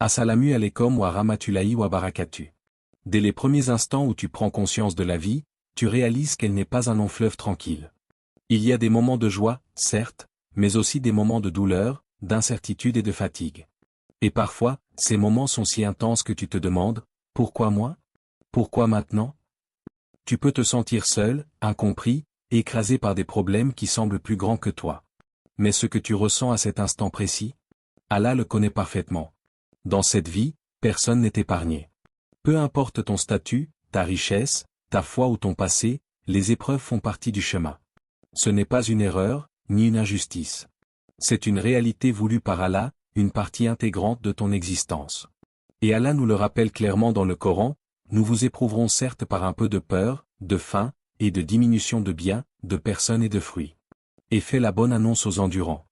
Assalamu alaikum wa rahmatullahi wa barakatuh. Dès les premiers instants où tu prends conscience de la vie, tu réalises qu'elle n'est pas un long fleuve tranquille. Il y a des moments de joie, certes, mais aussi des moments de douleur, d'incertitude et de fatigue. Et parfois, ces moments sont si intenses que tu te demandes, pourquoi moi? Pourquoi maintenant? Tu peux te sentir seul, incompris, écrasé par des problèmes qui semblent plus grands que toi. Mais ce que tu ressens à cet instant précis, Allah le connaît parfaitement. Dans cette vie, personne n'est épargné. Peu importe ton statut, ta richesse, ta foi ou ton passé, les épreuves font partie du chemin. Ce n'est pas une erreur, ni une injustice. C'est une réalité voulue par Allah, une partie intégrante de ton existence. Et Allah nous le rappelle clairement dans le Coran, nous vous éprouverons certes par un peu de peur, de faim, et de diminution de biens, de personnes et de fruits. Et fais la bonne annonce aux endurants.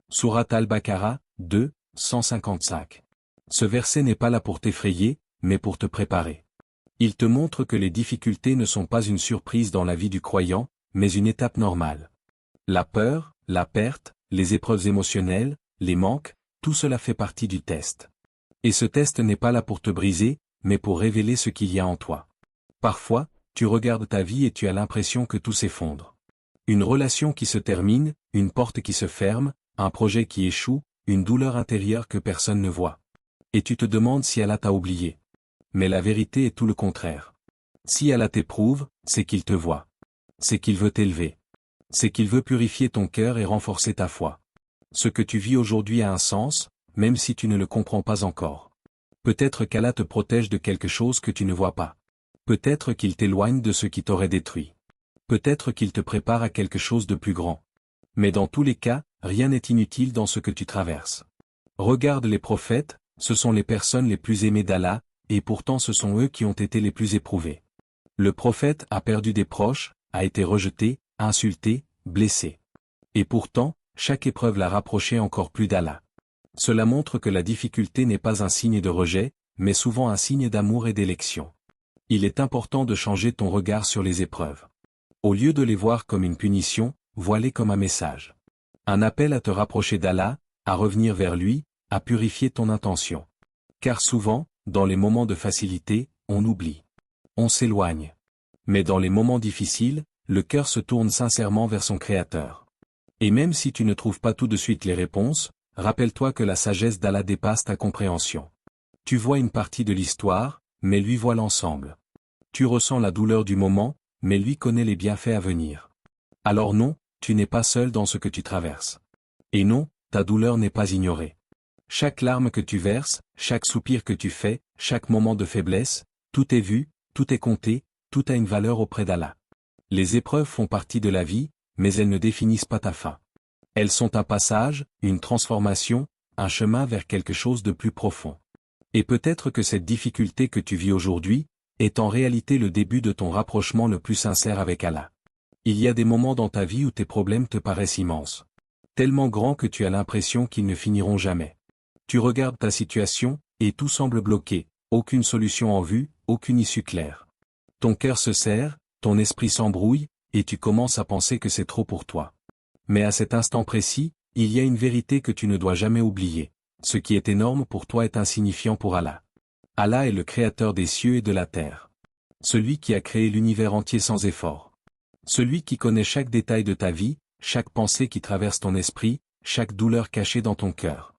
Sourate Al-Baqarah, 2, 155. Ce verset n'est pas là pour t'effrayer, mais pour te préparer. Il te montre que les difficultés ne sont pas une surprise dans la vie du croyant, mais une étape normale. La peur, la perte, les épreuves émotionnelles, les manques, tout cela fait partie du test. Et ce test n'est pas là pour te briser, mais pour révéler ce qu'il y a en toi. Parfois, tu regardes ta vie et tu as l'impression que tout s'effondre. Une relation qui se termine, une porte qui se ferme, un projet qui échoue, une douleur intérieure que personne ne voit. Et tu te demandes si Allah t'a oublié. Mais la vérité est tout le contraire. Si Allah t'éprouve, c'est qu'il te voit. C'est qu'il veut t'élever. C'est qu'il veut purifier ton cœur et renforcer ta foi. Ce que tu vis aujourd'hui a un sens, même si tu ne le comprends pas encore. Peut-être qu'Allah te protège de quelque chose que tu ne vois pas. Peut-être qu'il t'éloigne de ce qui t'aurait détruit. Peut-être qu'il te prépare à quelque chose de plus grand. Mais dans tous les cas, rien n'est inutile dans ce que tu traverses. Regarde les prophètes, ce sont les personnes les plus aimées d'Allah, et pourtant ce sont eux qui ont été les plus éprouvés. Le prophète a perdu des proches, a été rejeté, insulté, blessé. Et pourtant, chaque épreuve l'a rapproché encore plus d'Allah. Cela montre que la difficulté n'est pas un signe de rejet, mais souvent un signe d'amour et d'élection. Il est important de changer ton regard sur les épreuves. Au lieu de les voir comme une punition, vois-les comme un message. Un appel à te rapprocher d'Allah, à revenir vers lui, à purifier ton intention. Car souvent, dans les moments de facilité, on oublie. On s'éloigne. Mais dans les moments difficiles, le cœur se tourne sincèrement vers son Créateur. Et même si tu ne trouves pas tout de suite les réponses, rappelle-toi que la sagesse d'Allah dépasse ta compréhension. Tu vois une partie de l'histoire, mais lui voit l'ensemble. Tu ressens la douleur du moment, mais lui connaît les bienfaits à venir. Alors non, tu n'es pas seul dans ce que tu traverses. Et non, ta douleur n'est pas ignorée. Chaque larme que tu verses, chaque soupir que tu fais, chaque moment de faiblesse, tout est vu, tout est compté, tout a une valeur auprès d'Allah. Les épreuves font partie de la vie, mais elles ne définissent pas ta fin. Elles sont un passage, une transformation, un chemin vers quelque chose de plus profond. Et peut-être que cette difficulté que tu vis aujourd'hui, est en réalité le début de ton rapprochement le plus sincère avec Allah. Il y a des moments dans ta vie où tes problèmes te paraissent immenses. Tellement grands que tu as l'impression qu'ils ne finiront jamais. Tu regardes ta situation, et tout semble bloqué, aucune solution en vue, aucune issue claire. Ton cœur se serre, ton esprit s'embrouille, et tu commences à penser que c'est trop pour toi. Mais à cet instant précis, il y a une vérité que tu ne dois jamais oublier. Ce qui est énorme pour toi est insignifiant pour Allah. Allah est le créateur des cieux et de la terre. Celui qui a créé l'univers entier sans effort. Celui qui connaît chaque détail de ta vie, chaque pensée qui traverse ton esprit, chaque douleur cachée dans ton cœur.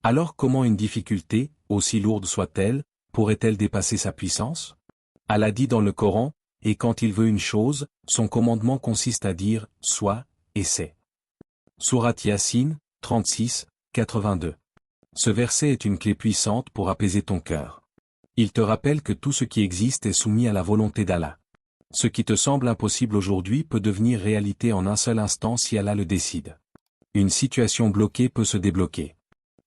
Alors comment une difficulté, aussi lourde soit-elle, pourrait-elle dépasser sa puissance? Allah dit dans le Coran, et quand il veut une chose, son commandement consiste à dire « sois » et c'est. Sourate Yassine, 36, 82. Ce verset est une clé puissante pour apaiser ton cœur. Il te rappelle que tout ce qui existe est soumis à la volonté d'Allah. Ce qui te semble impossible aujourd'hui peut devenir réalité en un seul instant si Allah le décide. Une situation bloquée peut se débloquer.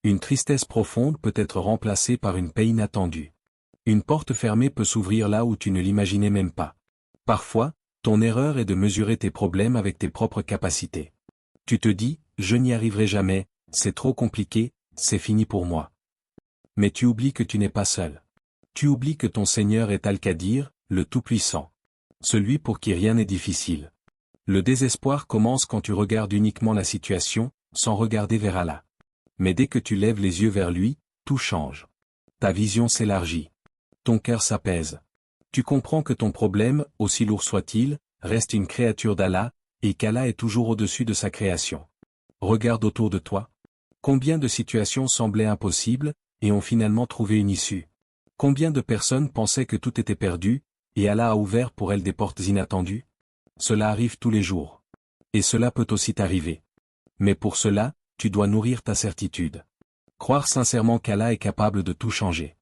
Une tristesse profonde peut être remplacée par une paix inattendue. Une porte fermée peut s'ouvrir là où tu ne l'imaginais même pas. Parfois, ton erreur est de mesurer tes problèmes avec tes propres capacités. Tu te dis, je n'y arriverai jamais, c'est trop compliqué, c'est fini pour moi. Mais tu oublies que tu n'es pas seul. Tu oublies que ton Seigneur est Al-Qadir, le Tout-Puissant. Celui pour qui rien n'est difficile. Le désespoir commence quand tu regardes uniquement la situation, sans regarder vers Allah. Mais dès que tu lèves les yeux vers lui, tout change. Ta vision s'élargit. Ton cœur s'apaise. Tu comprends que ton problème, aussi lourd soit-il, reste une créature d'Allah, et qu'Allah est toujours au-dessus de sa création. Regarde autour de toi. Combien de situations semblaient impossibles, et ont finalement trouvé une issue? Combien de personnes pensaient que tout était perdu, et Allah a ouvert pour elles des portes inattendues? Cela arrive tous les jours. Et cela peut aussi t'arriver. Mais pour cela, tu dois nourrir ta certitude. Croire sincèrement qu'Allah est capable de tout changer.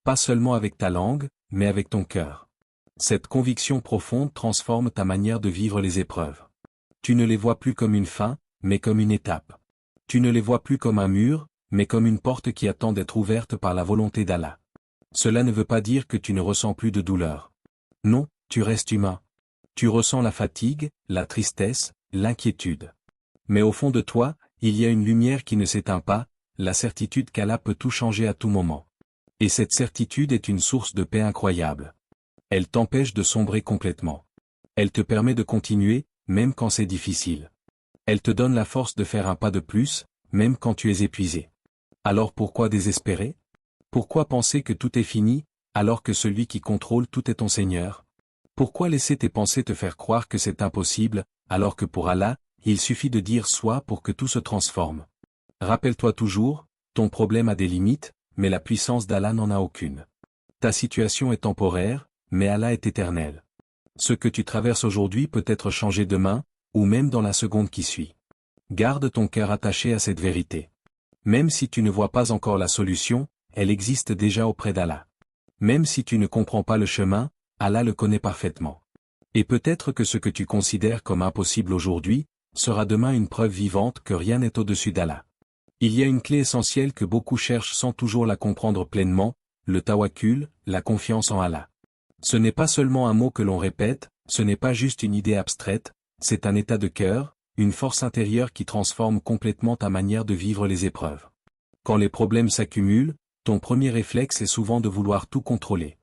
Pas seulement avec ta langue, mais avec ton cœur. Cette conviction profonde transforme ta manière de vivre les épreuves. Tu ne les vois plus comme une fin, mais comme une étape. Tu ne les vois plus comme un mur, mais comme une porte qui attend d'être ouverte par la volonté d'Allah. Cela ne veut pas dire que tu ne ressens plus de douleur. Non, tu restes humain. Tu ressens la fatigue, la tristesse, l'inquiétude. Mais au fond de toi, il y a une lumière qui ne s'éteint pas, la certitude qu'Allah peut tout changer à tout moment. Et cette certitude est une source de paix incroyable. Elle t'empêche de sombrer complètement. Elle te permet de continuer, même quand c'est difficile. Elle te donne la force de faire un pas de plus, même quand tu es épuisé. Alors pourquoi désespérer? Pourquoi penser que tout est fini, alors que celui qui contrôle tout est ton Seigneur? Pourquoi laisser tes pensées te faire croire que c'est impossible, alors que pour Allah, il suffit de dire soit pour que tout se transforme? Rappelle-toi toujours, ton problème a des limites, mais la puissance d'Allah n'en a aucune. Ta situation est temporaire, mais Allah est éternel. Ce que tu traverses aujourd'hui peut être changé demain, ou même dans la seconde qui suit. Garde ton cœur attaché à cette vérité. Même si tu ne vois pas encore la solution, elle existe déjà auprès d'Allah. Même si tu ne comprends pas le chemin, Allah le connaît parfaitement. Et peut-être que ce que tu considères comme impossible aujourd'hui, sera demain une preuve vivante que rien n'est au-dessus d'Allah. Il y a une clé essentielle que beaucoup cherchent sans toujours la comprendre pleinement, le tawakkul, la confiance en Allah. Ce n'est pas seulement un mot que l'on répète, ce n'est pas juste une idée abstraite, c'est un état de cœur, une force intérieure qui transforme complètement ta manière de vivre les épreuves. Quand les problèmes s'accumulent, ton premier réflexe est souvent de vouloir tout contrôler.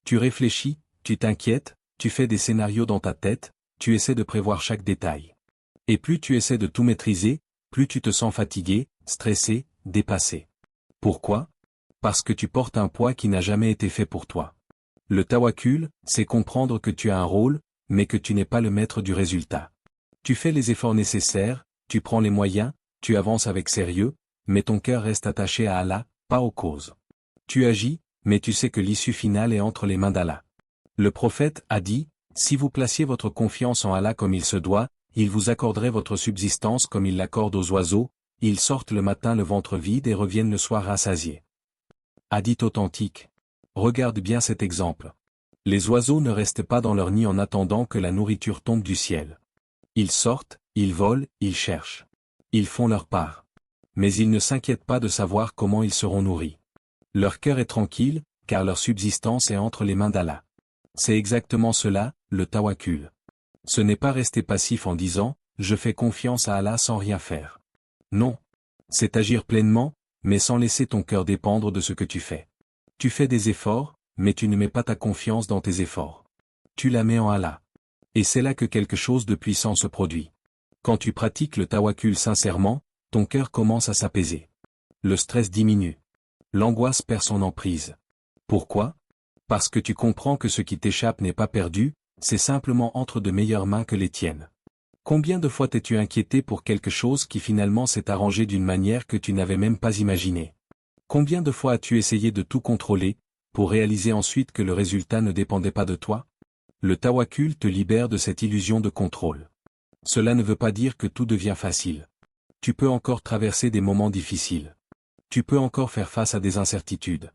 Tu réfléchis, tu t'inquiètes, tu fais des scénarios dans ta tête, tu essaies de prévoir chaque détail. Et plus tu essaies de tout maîtriser, plus tu te sens fatigué, stressé, dépassé. Pourquoi? Parce que tu portes un poids qui n'a jamais été fait pour toi. Le tawakkul, c'est comprendre que tu as un rôle, mais que tu n'es pas le maître du résultat. Tu fais les efforts nécessaires, tu prends les moyens, tu avances avec sérieux, mais ton cœur reste attaché à Allah, pas aux causes. Tu agis, mais tu sais que l'issue finale est entre les mains d'Allah. Le prophète a dit, si vous placiez votre confiance en Allah comme il se doit, il vous accorderait votre subsistance comme il l'accorde aux oiseaux, ils sortent le matin le ventre vide et reviennent le soir rassasiés. Hadith authentique. Regarde bien cet exemple. Les oiseaux ne restent pas dans leur nid en attendant que la nourriture tombe du ciel. Ils sortent, ils volent, ils cherchent. Ils font leur part. Mais ils ne s'inquiètent pas de savoir comment ils seront nourris. Leur cœur est tranquille, car leur subsistance est entre les mains d'Allah. C'est exactement cela, le tawakkul. Ce n'est pas rester passif en disant « je fais confiance à Allah sans rien faire ». Non. C'est agir pleinement, mais sans laisser ton cœur dépendre de ce que tu fais. Tu fais des efforts, mais tu ne mets pas ta confiance dans tes efforts. Tu la mets en Allah. Et c'est là que quelque chose de puissant se produit. Quand tu pratiques le tawakkul sincèrement, ton cœur commence à s'apaiser. Le stress diminue. L'angoisse perd son emprise. Pourquoi? Parce que tu comprends que ce qui t'échappe n'est pas perdu, c'est simplement entre de meilleures mains que les tiennes. Combien de fois t'es-tu inquiété pour quelque chose qui finalement s'est arrangé d'une manière que tu n'avais même pas imaginée? Combien de fois as-tu essayé de tout contrôler, pour réaliser ensuite que le résultat ne dépendait pas de toi? Le tawakkul te libère de cette illusion de contrôle. Cela ne veut pas dire que tout devient facile. Tu peux encore traverser des moments difficiles. Tu peux encore faire face à des incertitudes.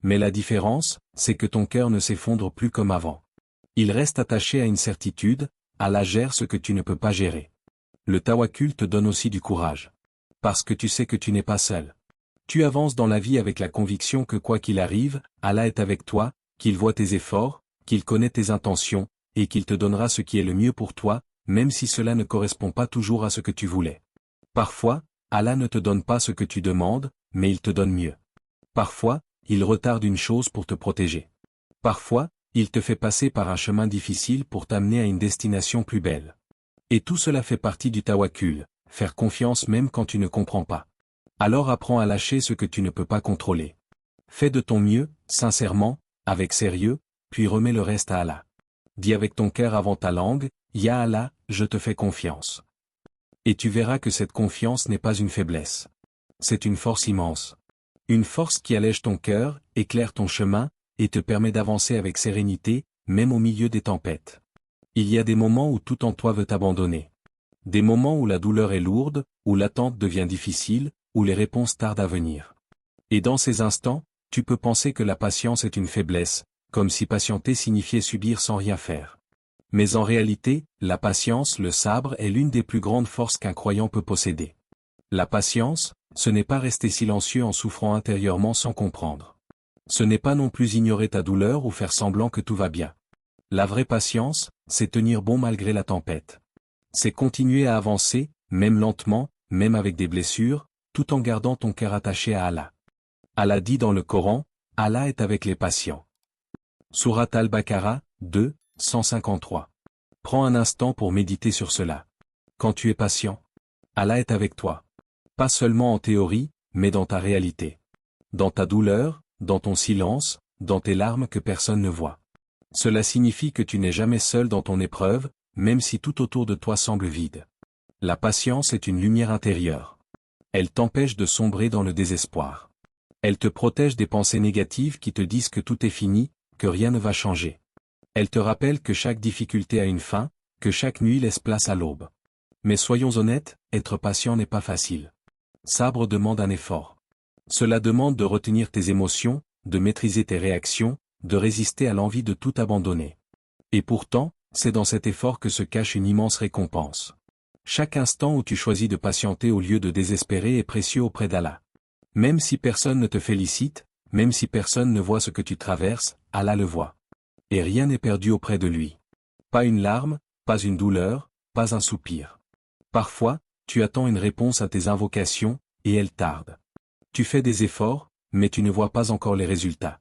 Mais la différence, c'est que ton cœur ne s'effondre plus comme avant. Il reste attaché à une certitude, Allah gère ce que tu ne peux pas gérer. Le tawakkul te donne aussi du courage. Parce que tu sais que tu n'es pas seul. Tu avances dans la vie avec la conviction que quoi qu'il arrive, Allah est avec toi, qu'il voit tes efforts, qu'il connaît tes intentions, et qu'il te donnera ce qui est le mieux pour toi, même si cela ne correspond pas toujours à ce que tu voulais. Parfois, Allah ne te donne pas ce que tu demandes, mais il te donne mieux. Parfois, il retarde une chose pour te protéger. Parfois, il te fait passer par un chemin difficile pour t'amener à une destination plus belle. Et tout cela fait partie du tawakkul, faire confiance même quand tu ne comprends pas. Alors apprends à lâcher ce que tu ne peux pas contrôler. Fais de ton mieux, sincèrement, avec sérieux, puis remets le reste à Allah. Dis avec ton cœur avant ta langue, Ya Allah, je te fais confiance. Et tu verras que cette confiance n'est pas une faiblesse. C'est une force immense. Une force qui allège ton cœur, éclaire ton chemin, et te permet d'avancer avec sérénité, même au milieu des tempêtes. Il y a des moments où tout en toi veut t'abandonner. Des moments où la douleur est lourde, où l'attente devient difficile, où les réponses tardent à venir. Et dans ces instants, tu peux penser que la patience est une faiblesse, comme si patienter signifiait subir sans rien faire. Mais en réalité, la patience, le sabre, est l'une des plus grandes forces qu'un croyant peut posséder. La patience, ce n'est pas rester silencieux en souffrant intérieurement sans comprendre. Ce n'est pas non plus ignorer ta douleur ou faire semblant que tout va bien. La vraie patience, c'est tenir bon malgré la tempête. C'est continuer à avancer, même lentement, même avec des blessures, tout en gardant ton cœur attaché à Allah. Allah dit dans le Coran, Allah est avec les patients. Surat al-Baqarah, 2, 153. Prends un instant pour méditer sur cela. Quand tu es patient, Allah est avec toi. Pas seulement en théorie, mais dans ta réalité. Dans ta douleur, dans ton silence, dans tes larmes que personne ne voit. Cela signifie que tu n'es jamais seul dans ton épreuve, même si tout autour de toi semble vide. La patience est une lumière intérieure. Elle t'empêche de sombrer dans le désespoir. Elle te protège des pensées négatives qui te disent que tout est fini, que rien ne va changer. Elle te rappelle que chaque difficulté a une fin, que chaque nuit laisse place à l'aube. Mais soyons honnêtes, être patient n'est pas facile. Sabre demande un effort. Cela demande de retenir tes émotions, de maîtriser tes réactions, de résister à l'envie de tout abandonner. Et pourtant, c'est dans cet effort que se cache une immense récompense. Chaque instant où tu choisis de patienter au lieu de désespérer est précieux auprès d'Allah. Même si personne ne te félicite, même si personne ne voit ce que tu traverses, Allah le voit. Et rien n'est perdu auprès de lui. Pas une larme, pas une douleur, pas un soupir. Parfois, tu attends une réponse à tes invocations, et elle tarde. Tu fais des efforts, mais tu ne vois pas encore les résultats.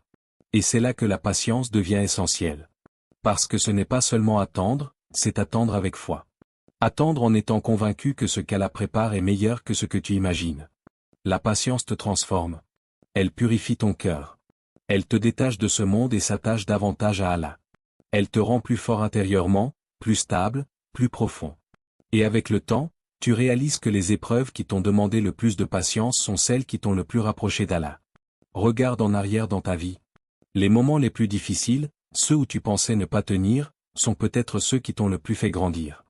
Et c'est là que la patience devient essentielle. Parce que ce n'est pas seulement attendre, c'est attendre avec foi. Attendre en étant convaincu que ce qu'Allah prépare est meilleur que ce que tu imagines. La patience te transforme. Elle purifie ton cœur. Elle te détache de ce monde et s'attache davantage à Allah. Elle te rend plus fort intérieurement, plus stable, plus profond. Et avec le temps, tu réalises que les épreuves qui t'ont demandé le plus de patience sont celles qui t'ont le plus rapproché d'Allah. Regarde en arrière dans ta vie. Les moments les plus difficiles, ceux où tu pensais ne pas tenir, sont peut-être ceux qui t'ont le plus fait grandir.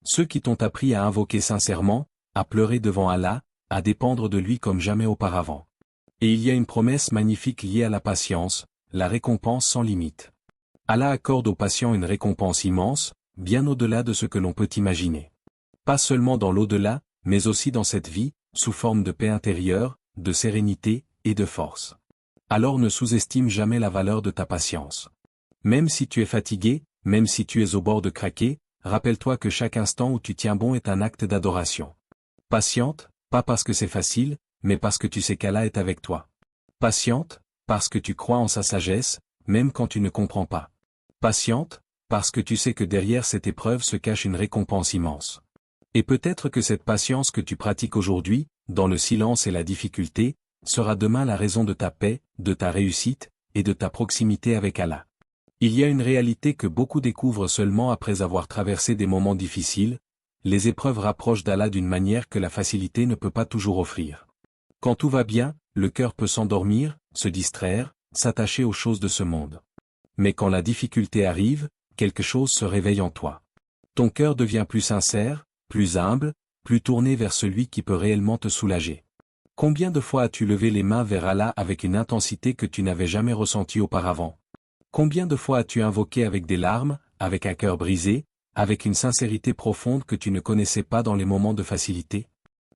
Ceux qui t'ont appris à invoquer sincèrement, à pleurer devant Allah, à dépendre de lui comme jamais auparavant. Et il y a une promesse magnifique liée à la patience, la récompense sans limite. Allah accorde aux patients une récompense immense, bien au-delà de ce que l'on peut imaginer. Pas seulement dans l'au-delà, mais aussi dans cette vie, sous forme de paix intérieure, de sérénité, et de force. Alors ne sous-estime jamais la valeur de ta patience. Même si tu es fatigué, même si tu es au bord de craquer, rappelle-toi que chaque instant où tu tiens bon est un acte d'adoration. Patiente, pas parce que c'est facile, mais parce que tu sais qu'Allah est avec toi. Patiente, parce que tu crois en sa sagesse, même quand tu ne comprends pas. Patiente, parce que tu sais que derrière cette épreuve se cache une récompense immense. Et peut-être que cette patience que tu pratiques aujourd'hui, dans le silence et la difficulté, sera demain la raison de ta paix, de ta réussite, et de ta proximité avec Allah. Il y a une réalité que beaucoup découvrent seulement après avoir traversé des moments difficiles, les épreuves rapprochent d'Allah d'une manière que la facilité ne peut pas toujours offrir. Quand tout va bien, le cœur peut s'endormir, se distraire, s'attacher aux choses de ce monde. Mais quand la difficulté arrive, quelque chose se réveille en toi. Ton cœur devient plus sincère, plus humble, plus tourné vers celui qui peut réellement te soulager. Combien de fois as-tu levé les mains vers Allah avec une intensité que tu n'avais jamais ressentie auparavant? Combien de fois as-tu invoqué avec des larmes, avec un cœur brisé, avec une sincérité profonde que tu ne connaissais pas dans les moments de facilité?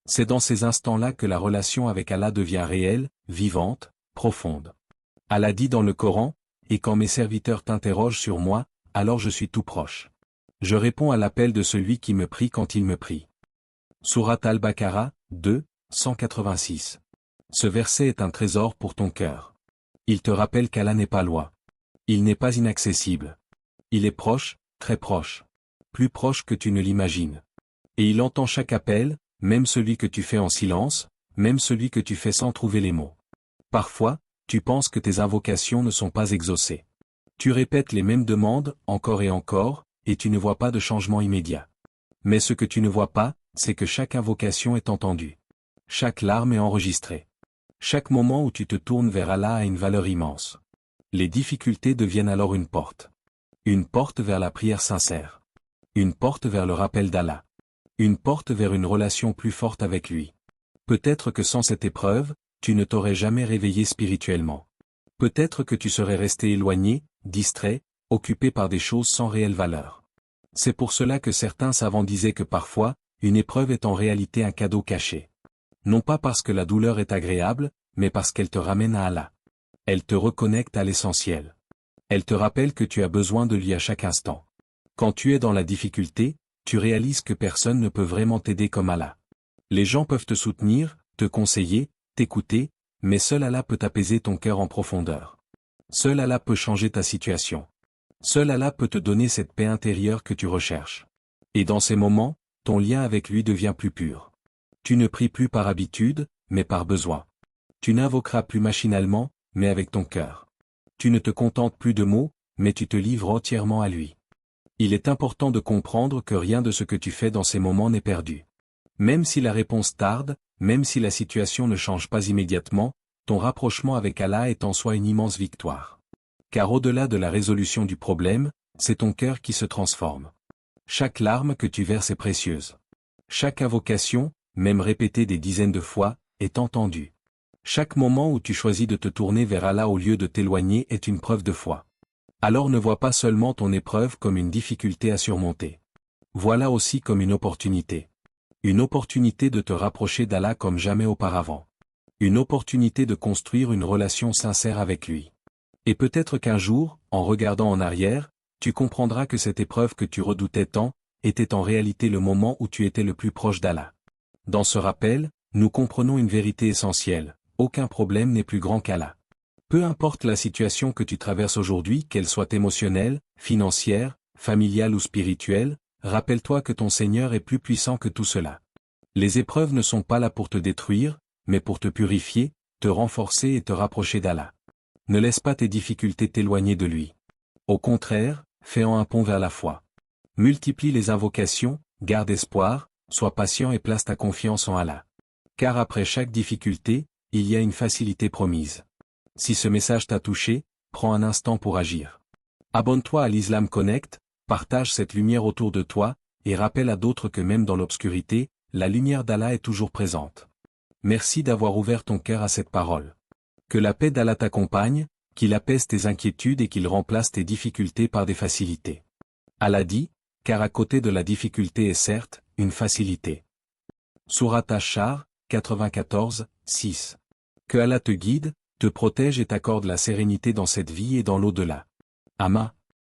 C'est dans ces instants-là que la relation avec Allah devient réelle, vivante, profonde. Allah dit dans le Coran, « Et quand mes serviteurs t'interrogent sur moi, alors je suis tout proche. Je réponds à l'appel de celui qui me prie quand il me prie. » Surat al-Baqarah, 2, 186. Ce verset est un trésor pour ton cœur. Il te rappelle qu'Allah n'est pas loin. Il n'est pas inaccessible. Il est proche, très proche. Plus proche que tu ne l'imagines. Et il entend chaque appel, même celui que tu fais en silence, même celui que tu fais sans trouver les mots. Parfois, tu penses que tes invocations ne sont pas exaucées. Tu répètes les mêmes demandes, encore et encore, et tu ne vois pas de changement immédiat. Mais ce que tu ne vois pas, c'est que chaque invocation est entendue. Chaque larme est enregistrée. Chaque moment où tu te tournes vers Allah a une valeur immense. Les difficultés deviennent alors une porte. Une porte vers la prière sincère. Une porte vers le rappel d'Allah. Une porte vers une relation plus forte avec lui. Peut-être que sans cette épreuve, tu ne t'aurais jamais réveillé spirituellement. Peut-être que tu serais resté éloigné, distrait, occupé par des choses sans réelle valeur. C'est pour cela que certains savants disaient que parfois, une épreuve est en réalité un cadeau caché. Non pas parce que la douleur est agréable, mais parce qu'elle te ramène à Allah. Elle te reconnecte à l'essentiel. Elle te rappelle que tu as besoin de lui à chaque instant. Quand tu es dans la difficulté, tu réalises que personne ne peut vraiment t'aider comme Allah. Les gens peuvent te soutenir, te conseiller, t'écouter, mais seul Allah peut apaiser ton cœur en profondeur. Seul Allah peut changer ta situation. Seul Allah peut te donner cette paix intérieure que tu recherches. Et dans ces moments, ton lien avec lui devient plus pur. Tu ne pries plus par habitude, mais par besoin. Tu n'invoqueras plus machinalement, mais avec ton cœur. Tu ne te contentes plus de mots, mais tu te livres entièrement à lui. Il est important de comprendre que rien de ce que tu fais dans ces moments n'est perdu. Même si la réponse tarde, même si la situation ne change pas immédiatement, ton rapprochement avec Allah est en soi une immense victoire. Car au-delà de la résolution du problème, c'est ton cœur qui se transforme. Chaque larme que tu verses est précieuse. Chaque invocation, même répétée des dizaines de fois, est entendue. Chaque moment où tu choisis de te tourner vers Allah au lieu de t'éloigner est une preuve de foi. Alors ne vois pas seulement ton épreuve comme une difficulté à surmonter. Vois-la aussi comme une opportunité. Une opportunité de te rapprocher d'Allah comme jamais auparavant. Une opportunité de construire une relation sincère avec lui. Et peut-être qu'un jour, en regardant en arrière, tu comprendras que cette épreuve que tu redoutais tant, était en réalité le moment où tu étais le plus proche d'Allah. Dans ce rappel, nous comprenons une vérité essentielle. Aucun problème n'est plus grand qu'Allah. Peu importe la situation que tu traverses aujourd'hui, qu'elle soit émotionnelle, financière, familiale ou spirituelle, rappelle-toi que ton Seigneur est plus puissant que tout cela. Les épreuves ne sont pas là pour te détruire, mais pour te purifier, te renforcer et te rapprocher d'Allah. Ne laisse pas tes difficultés t'éloigner de lui. Au contraire, fais-en un pont vers la foi. Multiplie les invocations, garde espoir, sois patient et place ta confiance en Allah. Car après chaque difficulté, il y a une facilité promise. Si ce message t'a touché, prends un instant pour agir. Abonne-toi à l'Islam Connect, partage cette lumière autour de toi, et rappelle à d'autres que même dans l'obscurité, la lumière d'Allah est toujours présente. Merci d'avoir ouvert ton cœur à cette parole. Que la paix d'Allah t'accompagne, qu'il apaise tes inquiétudes et qu'il remplace tes difficultés par des facilités. Allah dit, car à côté de la difficulté est certes, une facilité. Sourate Ash-Shar, 94, 6. Que Allah te guide, te protège et t'accorde la sérénité dans cette vie et dans l'au-delà. Amma.